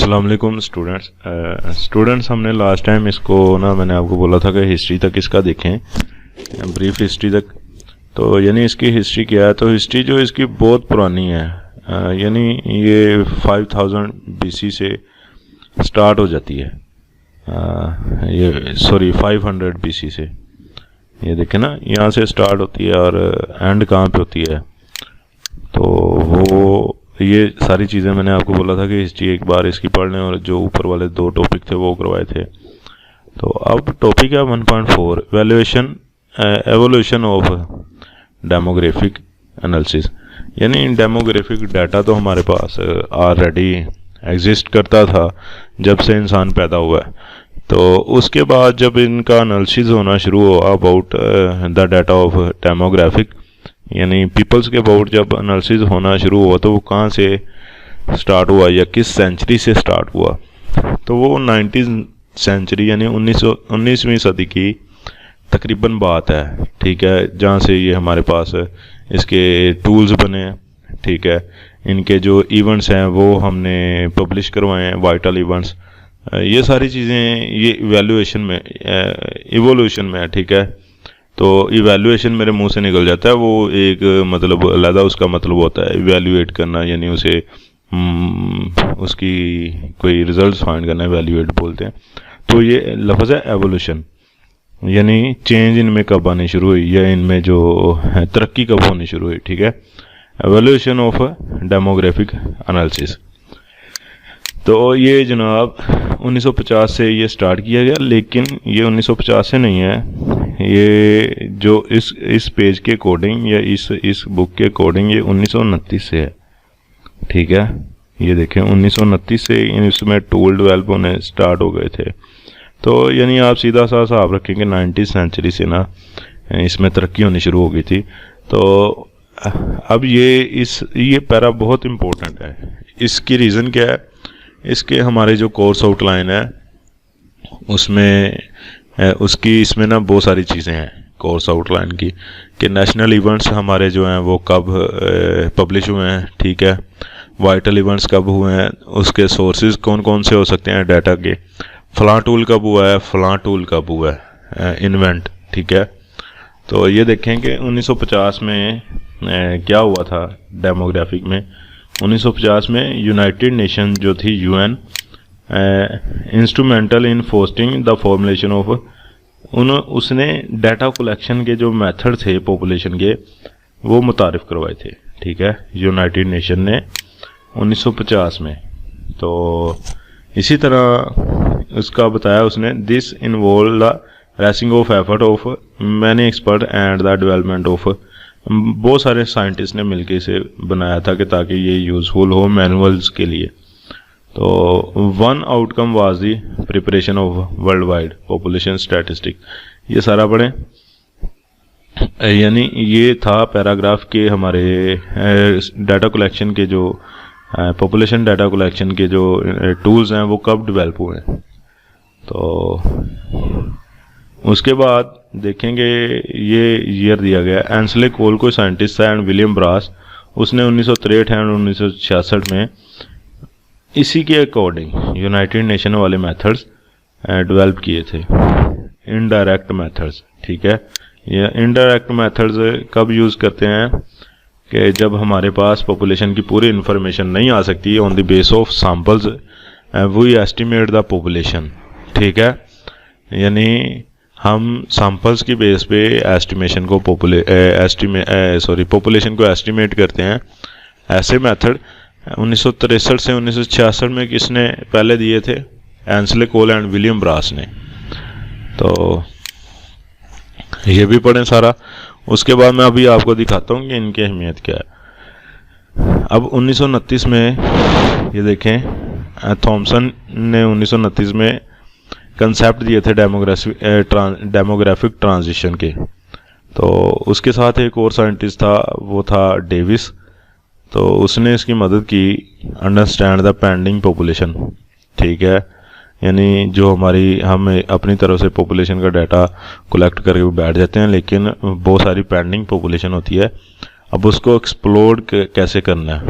अस्सलाम वालेकुम स्टूडेंट्स हमने लास्ट टाइम इसको ना मैंने आपको बोला था कि हिस्ट्री तक इसका देखें, ब्रीफ हिस्ट्री तक। तो यानी इसकी हिस्ट्री क्या है, तो हिस्ट्री जो इसकी बहुत पुरानी है, यानी ये 5000 BC से स्टार्ट हो जाती है। ये सॉरी 500 BC से, ये देखें ना, यहाँ से स्टार्ट होती है और एंड कहाँ पे होती है। तो वो ये सारी चीज़ें मैंने आपको बोला था कि हिस्ट्री एक बार इसकी पढ़ लें, और जो ऊपर वाले 2 टॉपिक थे वो करवाए थे। तो अब टॉपिक है 1.4 valuation evolution of demographic analysis. यानी डेमोग्राफिक डाटा तो हमारे पास ऑलरेडी एग्जिस्ट करता था जब से इंसान पैदा हुआ है। तो उसके बाद जब इनका एनालिसिस होना शुरू हुआ about the data of demographic, यानी पीपल्स के अबाउट जब एनालिसिस होना शुरू हुआ, तो वो कहाँ से स्टार्ट हुआ या किस सेंचुरी से स्टार्ट हुआ। तो वो 19th सेंचुरी यानी 19वीं सदी की तकरीबन बात है, ठीक है, जहाँ से ये हमारे पास इसके टूल्स बने हैं, ठीक है। इनके जो इवेंट्स हैं वो हमने पब्लिश करवाए हैं, वाइटल इवेंट्स। ये सारी चीज़ें ये इवैल्यूएशन में इवोल्यूशन में है, ठीक है। तो इवैल्यूएशन मेरे मुंह से निकल जाता है, वो एक मतलब अलग उसका मतलब होता है इवैल्यूएट करना, यानी उसे उसकी कोई रिजल्ट फाइंड करना, इवैल्यूएट बोलते हैं। तो ये लफ्ज़ है एवोल्यूशन, यानी चेंज इनमें कब आनी शुरू हुई या इनमें जो तरक्की कब होनी शुरू हुई, ठीक है। Evolution of demographic analysis. तो ये जनाब 1950 से ये स्टार्ट किया गया, लेकिन ये 1950 से नहीं है, ये जो इस पेज के अकॉर्डिंग या इस बुक के अकॉर्डिंग ये 1929 से है, ठीक है। ये देखें 1929 से इसमें टूल डेवलप होने स्टार्ट हो गए थे। तो यानी आप सीधा सा हिसाब रखेंगे 19th सेंचुरी से ना इसमें तरक्की होनी शुरू हो गई थी। तो अब ये पैरा बहुत इम्पोर्टेंट है। इसकी रीज़न क्या है, इसके हमारे जो कोर्स आउटलाइन है उसकी इसमें ना बहुत सारी चीज़ें हैं कोर्स आउटलाइन की, कि नेशनल इवेंट्स हमारे जो हैं वो कब पब्लिश हुए हैं, ठीक है। वाइटल इवेंट्स कब हुए हैं, उसके सोर्सेज कौन कौन से हो सकते हैं डाटा के, फलां टूल कब हुआ है, फलां टूल कब हुआ है इन्वेंट, ठीक है। तो ये देखें कि 1950 में क्या हुआ था डेमोग्राफिक में। 1950 में यूनाइटेड नेशन जो थी UN instrumental in fostering the formulation of उसने डाटा कलेक्शन के जो मेथड थे पॉपुलेशन के वो मुतारिफ करवाए थे, ठीक है, यूनाइटेड नेशन ने 1950 में। तो इसी तरह उसका बताया उसने, this involve the racing of effort of many expert and the development of, बहुत सारे साइंटिस्ट ने मिलकर इसे बनाया था कि ताकि ये यूज़फुल हो मैनुअल्स के लिए। तो one outcome was the preparation of world wide population statistic. ये सारा पढ़ें, यानी ये था पैराग्राफ के हमारे डाटा कलेक्शन के जो पॉपुलेशन डाटा कलेक्शन के जो टूल्स हैं वो कब डेवलप हुए हैं। तो उसके बाद देखेंगे ये ईयर दिया गया, एंसले कोल कोई साइंटिस्ट था एंड विलियम ब्रास, उसने 1963 एंड 1966 में इसी के अकॉर्डिंग यूनाइटेड नेशन वाले मेथड्स डेवलप किए थे, इनडायरेक्ट मेथड्स, ठीक है। ये इनडायरेक्ट मेथड्स कब यूज़ करते हैं कि जब हमारे पास पॉपुलेशन की पूरी इन्फॉर्मेशन नहीं आ सकती, on the base of samples we estimate the population, ठीक है। यानी हम सैम्पल्स की बेस पे एस्टिमेशन को पॉपुलेशन को एस्टिमेट करते हैं। ऐसे मेथड 1963 से 1966 में किसने पहले दिए थे, एंसले कोल एंड विलियम ब्रास ने। तो ये भी पढ़ें सारा। उसके बाद मैं अभी आपको दिखाता हूँ कि इनकी अहमियत क्या है। अब 1929 में ये देखें, थॉमसन ने 1929 में कंसेप्ट दिए थे डेमोग्राफिक ट्रांजिशन के। तो उसके साथ एक और साइंटिस्ट था, वो था डेविस। तो उसने इसकी मदद की अंडरस्टैंड द पेंडिंग पॉपुलेशन, ठीक है। यानी जो हम अपनी तरफ से पॉपुलेशन का डाटा कलेक्ट करके बैठ जाते हैं, लेकिन बहुत सारी पेंडिंग पॉपुलेशन होती है, अब उसको एक्सप्लोर कैसे करना है।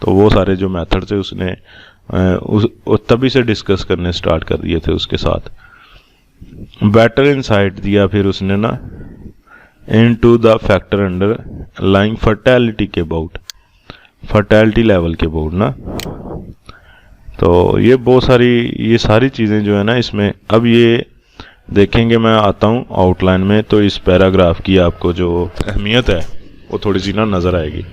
तो वो सारे जो मेथड्स है उसने तभी से डिस्कस करने स्टार्ट कर दिए थे उसके साथ। बेटर इंसाइट दिया फिर उसने ना into the factor under lying fertility के अबाउट, फर्टैलिटी लेवल के अबाउट ना। तो ये बहुत सारी, ये सारी चीज़ें जो है ना इसमें, अब ये देखेंगे, मैं आता हूँ आउटलाइन में, तो इस पैराग्राफ की आपको जो अहमियत है वो थोड़ी सी ना नज़र आएगी।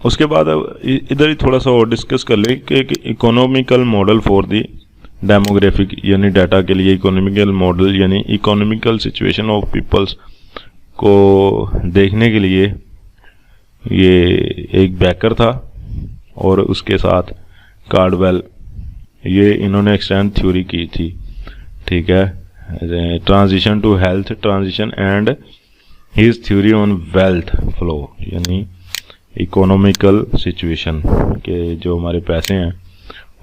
उसके बाद अब इधर ही थोड़ा सा और डिस्कस कर लें कि economical model for the demographic, यानी डाटा के लिए इकोनॉमिकल मॉडल, यानी इकोनॉमिकल सिचुएशन ऑफ पीपल्स को देखने के लिए ये एक बैकर था और उसके साथ कार्डवेल, ये इन्होंने एक्सटेंड थ्योरी की थी, ठीक है, transition to health transition and his theory on wealth flow, यानी इकोनॉमिकल सिचुएशन के जो हमारे पैसे हैं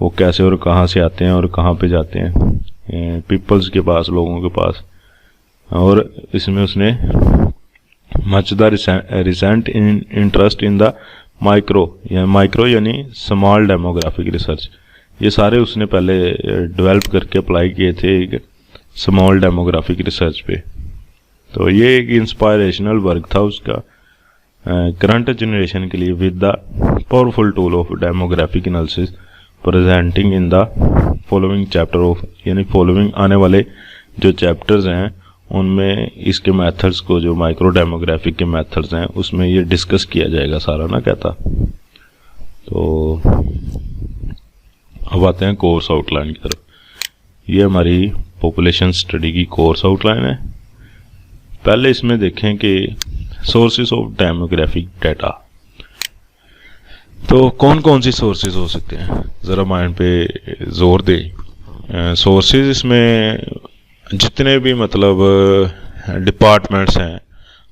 वो कैसे और कहाँ से आते हैं और कहाँ पे जाते हैं पीपल्स के पास, लोगों के पास। और इसमें उसने much the recent interest in the micro यानी स्मॉल डेमोग्राफिक रिसर्च, ये सारे उसने पहले डेवलप करके अप्लाई किए थे एक स्मॉल डेमोग्राफिक रिसर्च पे। तो ये एक इंस्पायरेशनल वर्क था उसका करंट जनरेशन के लिए with the powerful tool of demographic analysis presenting in the following chapter of, यानी फॉलोइंग आने वाले जो चैप्टर्स हैं उनमें इसके मेथड्स को, जो माइक्रो डेमोग्राफिक के मेथड्स हैं उसमें ये डिस्कस किया जाएगा सारा ना कहता। तो अब आते हैं कोर्स आउटलाइन की तरफ। ये हमारी पॉपुलेशन स्टडी की कोर्स आउटलाइन है। पहले इसमें देखें कि सोर्सेज ऑफ डेमोग्राफिक डाटा, तो कौन कौन सी सोर्सेज हो सकते हैं, ज़रा माइंड पे जोर दे। सोर्सेज इसमें जितने भी मतलब डिपार्टमेंट्स हैं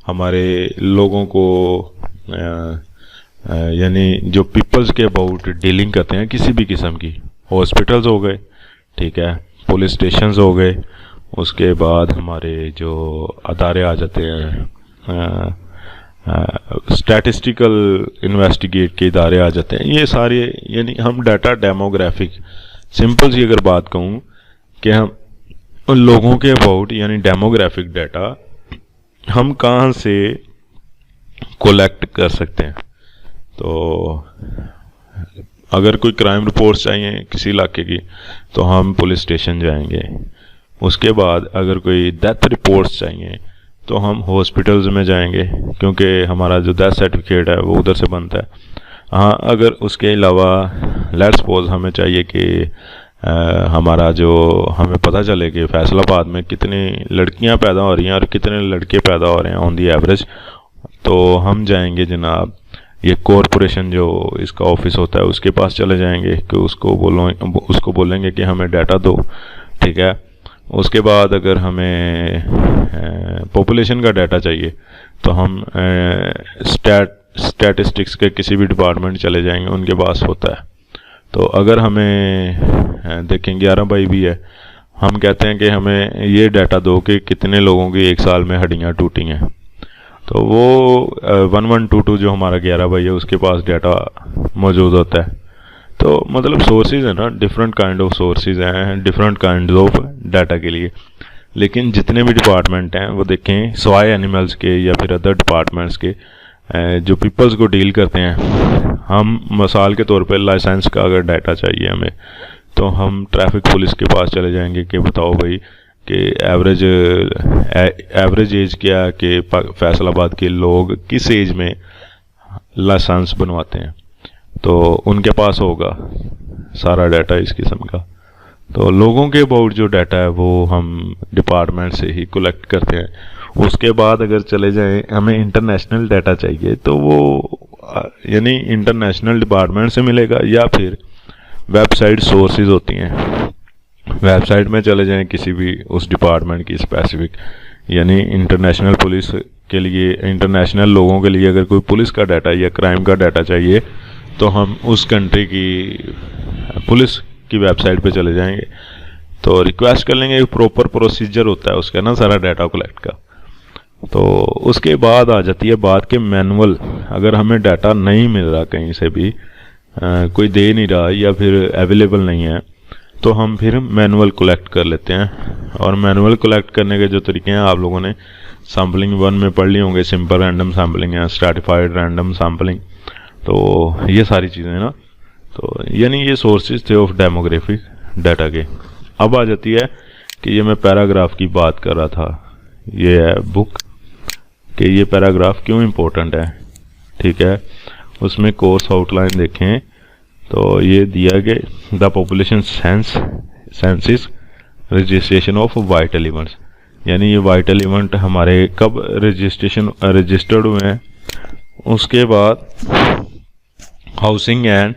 हमारे लोगों को यानी जो पीपल्स के अबाउट डीलिंग करते हैं किसी भी किस्म की, हॉस्पिटल्स हो गए, ठीक है, पुलिस स्टेशंस हो गए, उसके बाद हमारे जो अदारे आ जाते हैं, स्टैटिस्टिकल इन्वेस्टिगेट के इदारे आ जाते हैं, ये सारे, यानी हम डाटा डेमोग्राफिक, सिंपल सी अगर बात कहूँ कि हम उन लोगों के अबाउट यानी डेमोग्राफिक डाटा हम कहाँ से कलेक्ट कर सकते हैं। तो अगर कोई क्राइम रिपोर्ट्स चाहिए किसी इलाके की तो हम पुलिस स्टेशन जाएंगे। उसके बाद अगर कोई डेथ रिपोर्ट्स चाहिए तो हम हॉस्पिटल्स में जाएंगे, क्योंकि हमारा जो डेथ सर्टिफिकेट है वो उधर से बनता है। हाँ, अगर उसके अलावा लेट्स सपोज हमें चाहिए कि हमारा जो हमें पता चले कि फैसलाबाद में कितनी लड़कियां पैदा हो रही हैं और कितने लड़के पैदा हो रहे हैं ऑन दी एवरेज, तो हम जाएंगे जनाब ये कॉरपोरेशन जो इसका ऑफिस होता है उसके पास चले जाएंगे कि उसको बोलेंगे कि हमें डाटा दो, ठीक है। उसके बाद अगर हमें पॉपुलेशन का डाटा चाहिए तो हम स्टैटिस्टिक्स के किसी भी डिपार्टमेंट चले जाएंगे, उनके पास होता है। तो अगर हमें देखें 11/20 भी है, हम कहते हैं कि हमें ये डाटा दो कि कितने लोगों की एक साल में हड्डियाँ टूटी हैं, तो वो 1122 जो हमारा 11/20 है उसके पास डाटा मौजूद होता है। तो मतलब सोर्सेज है ना, डिफरेंट काइंड ऑफ सोर्सेज हैं डिफरेंट काइंड ऑफ डाटा के लिए। लेकिन जितने भी डिपार्टमेंट हैं वो देखें सवाए एनिमल्स के या फिर अदर डिपार्टमेंट्स के जो पीपल्स को डील करते हैं, हम मिसाल के तौर पे लाइसेंस का अगर डाटा चाहिए हमें तो हम ट्रैफिक पुलिस के पास चले जाएंगे कि बताओ भाई कि एवरेज एज क्या कि फैसलाबाद के लोग किस एज में लाइसेंस बनवाते हैं, तो उनके पास होगा सारा डाटा इस किस्म का। तो लोगों के अबाउट जो डाटा है वो हम डिपार्टमेंट से ही कलेक्ट करते हैं। उसके बाद अगर चले जाएं हमें इंटरनेशनल डाटा चाहिए तो वो यानी इंटरनेशनल डिपार्टमेंट से मिलेगा या फिर वेबसाइट सोर्सेज होती हैं, वेबसाइट में चले जाएं किसी भी उस डिपार्टमेंट की स्पेसिफिक, यानी इंटरनेशनल पुलिस के लिए, इंटरनेशनल लोगों के लिए अगर कोई पुलिस का डाटा या क्राइम का डाटा चाहिए तो हम उस कंट्री की पुलिस की वेबसाइट पे चले जाएंगे, तो रिक्वेस्ट कर लेंगे। प्रॉपर प्रोसीजर होता है उसका ना सारा डाटा कलेक्ट का। तो उसके बाद आ जाती है बात के मैनुअल अगर हमें डाटा नहीं मिल रहा कहीं से भी, कोई दे नहीं रहा या फिर अवेलेबल नहीं है, तो हम फिर मैनुअल कलेक्ट कर लेते हैं। और मैनुअल कलेक्ट करने के जो तरीके हैं आप लोगों ने सैम्पलिंग 1 में पढ़ लिए होंगे, सिंपल रैंडम सैम्पलिंग है, स्ट्रैटिफाइड रैंडम सैम्पलिंग, तो ये सारी चीज़ें ना, तो यानी ये सोर्सेज थे ऑफ डेमोग्राफिक डाटा के। अब आ जाती है कि ये मैं पैराग्राफ की बात कर रहा था, ये है बुक कि ये पैराग्राफ क्यों इम्पोर्टेंट है, ठीक है। उसमें कोर्स आउटलाइन देखें तो ये दिया कि the population census registration of vital events, यानी ये वाइटल इवेंट हमारे कब रजिस्टर्ड हुए हैं, उसके बाद हाउसिंग एंड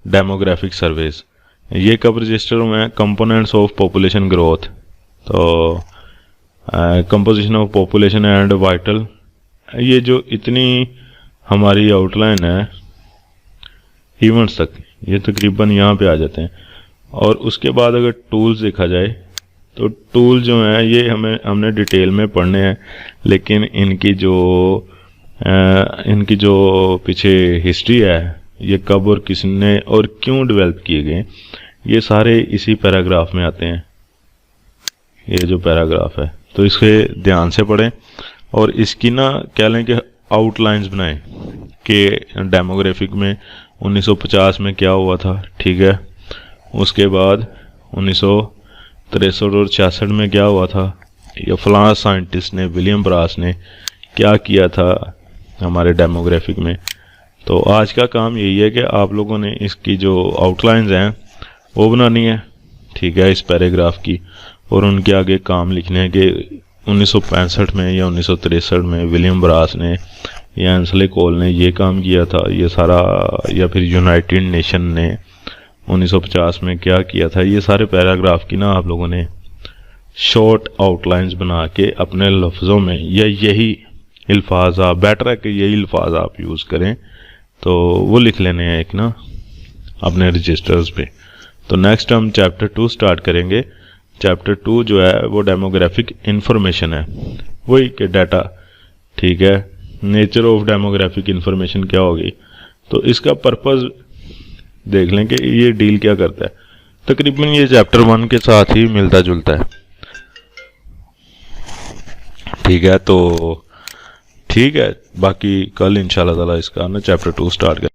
डेमोग्राफिक सर्वेज ये कब रजिस्टर हुए हैं, कंपोनेंट्स ऑफ पॉपुलेशन ग्रोथ, तो composition of population and vital, ये जो इतनी हमारी आउटलाइन है इवेंट्स तक, ये तकरीबन यहाँ पे आ जाते हैं। और उसके बाद अगर टूल्स देखा जाए तो टूल जो हैं ये हमने डिटेल में पढ़ने हैं, लेकिन इनकी जो पीछे हिस्ट्री है, ये कब और किसने और क्यों डेवलप किए गए, ये सारे इसी पैराग्राफ में आते हैं। ये जो पैराग्राफ है तो इसके ध्यान से पढ़ें और इसकी ना कह लें कि आउटलाइंस बनाएं कि डेमोग्राफिक में 1950 में क्या हुआ था, ठीक है। उसके बाद 1963 और 66 में क्या हुआ था, या फलां साइंटिस्ट ने, विलियम ब्रास ने क्या किया था हमारे डेमोग्राफिक में। तो आज का काम यही है कि आप लोगों ने इसकी जो आउटलाइंस हैं वो बनानी है, ठीक है, इस पैराग्राफ की, और उनके आगे काम लिखने हैं कि 1965 में या 1963 में विलियम ब्रास ने या एंसले कोल ने ये काम किया था, ये सारा, या फिर यूनाइटेड नेशन ने 1950 में क्या किया था। ये सारे पैराग्राफ की ना आप लोगों ने शॉर्ट आउटलाइंस बना के अपने लफ्ज़ों में, या यही अल्फाज आप, बेटर है कि यही अल्फाज आप यूज़ करें, तो वो लिख लेने हैं एक ना अपने रजिस्टर्स पे। तो नेक्स्ट हम चैप्टर 2 स्टार्ट करेंगे। चैप्टर 2 जो है वो डेमोग्राफिक इंफॉर्मेशन है, वही के डाटा, ठीक है। नेचर ऑफ डेमोग्राफिक इंफॉर्मेशन क्या होगी, तो इसका पर्पस देख लें कि ये डील क्या करता है। तकरीबन ये चैप्टर 1 के साथ ही मिलता जुलता है, ठीक है। तो ठीक है, बाकी कल इंशाल्लाह ताला इसका ना चैप्टर 2 स्टार्ट करें।